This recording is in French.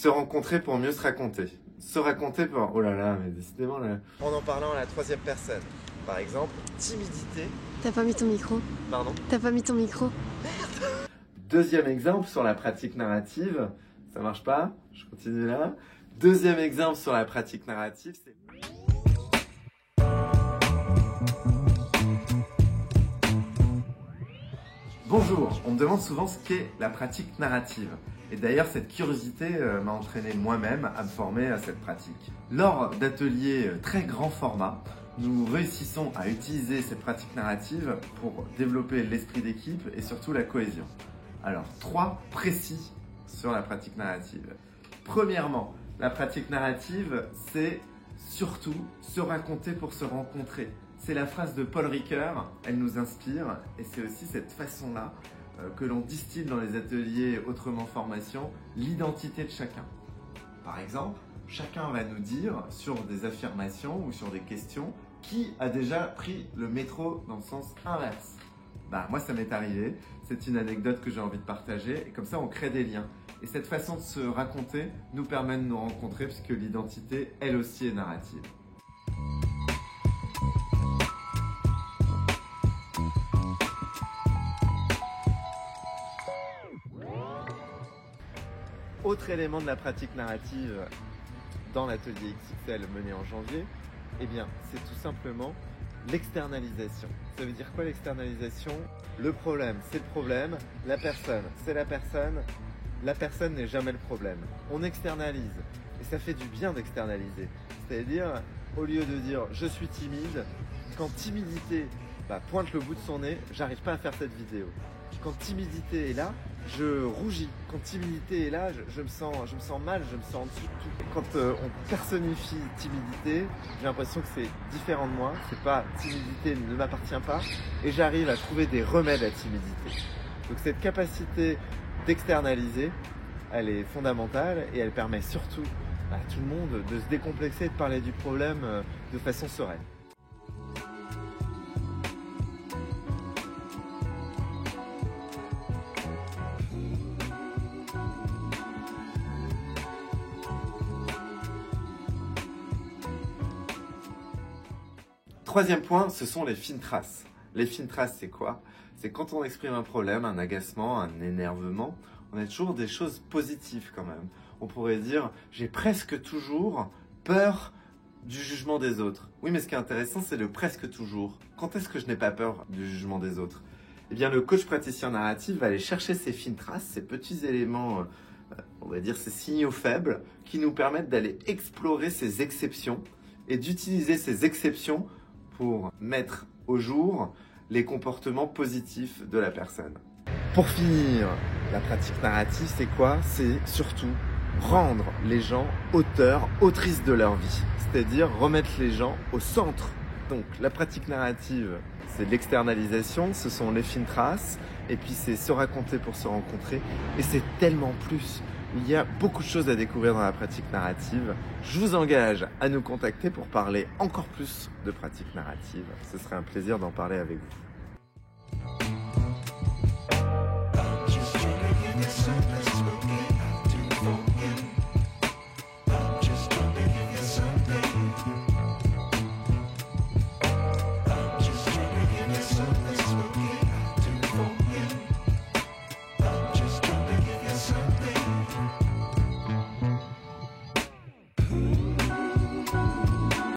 Se rencontrer pour mieux se raconter. Se raconter pour... Oh là là, mais décidément là... En parlant à la troisième personne. Par exemple, timidité. T'as pas mis ton micro. Pardon? T'as pas mis ton micro. Deuxième exemple sur la pratique narrative. Ça marche pas? Je continue là. Deuxième exemple sur la pratique narrative, c'est... Bonjour, on me demande souvent ce qu'est la pratique narrative. Et d'ailleurs, cette curiosité m'a entraîné moi-même à me former à cette pratique. Lors d'ateliers très grand format, nous réussissons à utiliser cette pratique narrative pour développer l'esprit d'équipe et surtout la cohésion. Alors, 3 précis sur la pratique narrative. Premièrement, la pratique narrative, c'est surtout se raconter pour se rencontrer. C'est la phrase de Paul Ricoeur, elle nous inspire et c'est aussi cette façon-là que l'on distille dans les ateliers Autrement Formation, l'identité de chacun. Par exemple, chacun va nous dire sur des affirmations ou sur des questions qui a déjà pris le métro dans le sens inverse. Moi ça m'est arrivé, c'est une anecdote que j'ai envie de partager et comme ça on crée des liens. Et cette façon de se raconter nous permet de nous rencontrer puisque l'identité elle aussi est narrative. Autre élément de la pratique narrative dans l'atelier XXL mené en janvier, eh bien, c'est tout simplement l'externalisation. Ça veut dire quoi l'externalisation? Le problème, c'est le problème, la personne, c'est la personne n'est jamais le problème. On externalise et ça fait du bien d'externaliser. C'est-à-dire, au lieu de dire je suis timide, quand timidité pointe le bout de son nez, j'arrive pas à faire cette vidéo. Quand timidité est là, je rougis. Quand timidité est là, je me sens mal, je me sens en dessous de tout. Quand on personnifie timidité, j'ai l'impression que c'est différent de moi. C'est pas timidité ne m'appartient pas. Et j'arrive à trouver des remèdes à timidité. Donc cette capacité d'externaliser, elle est fondamentale et elle permet surtout à tout le monde de se décomplexer et de parler du problème de façon sereine. Troisième point, ce sont les fines traces. Les fines traces, c'est quoi? C'est quand on exprime un problème, un agacement, un énervement, on a toujours des choses positives quand même. On pourrait dire, j'ai presque toujours peur du jugement des autres. Oui, mais ce qui est intéressant, c'est le presque toujours. Quand est-ce que je n'ai pas peur du jugement des autres? Eh bien, le coach praticien narratif va aller chercher ces fines traces, ces petits éléments, on va dire ces signaux faibles, qui nous permettent d'aller explorer ces exceptions et d'utiliser ces exceptions pour mettre au jour les comportements positifs de la personne. Pour finir, la pratique narrative, c'est quoi? C'est surtout rendre les gens auteurs, autrices de leur vie. C'est-à-dire remettre les gens au centre. Donc la pratique narrative, c'est de l'externalisation, ce sont les fines traces, et puis c'est se raconter pour se rencontrer, et c'est tellement plus. Il y a beaucoup de choses à découvrir dans la pratique narrative. Je vous engage à nous contacter pour parler encore plus de pratique narrative. Ce serait un plaisir d'en parler avec vous.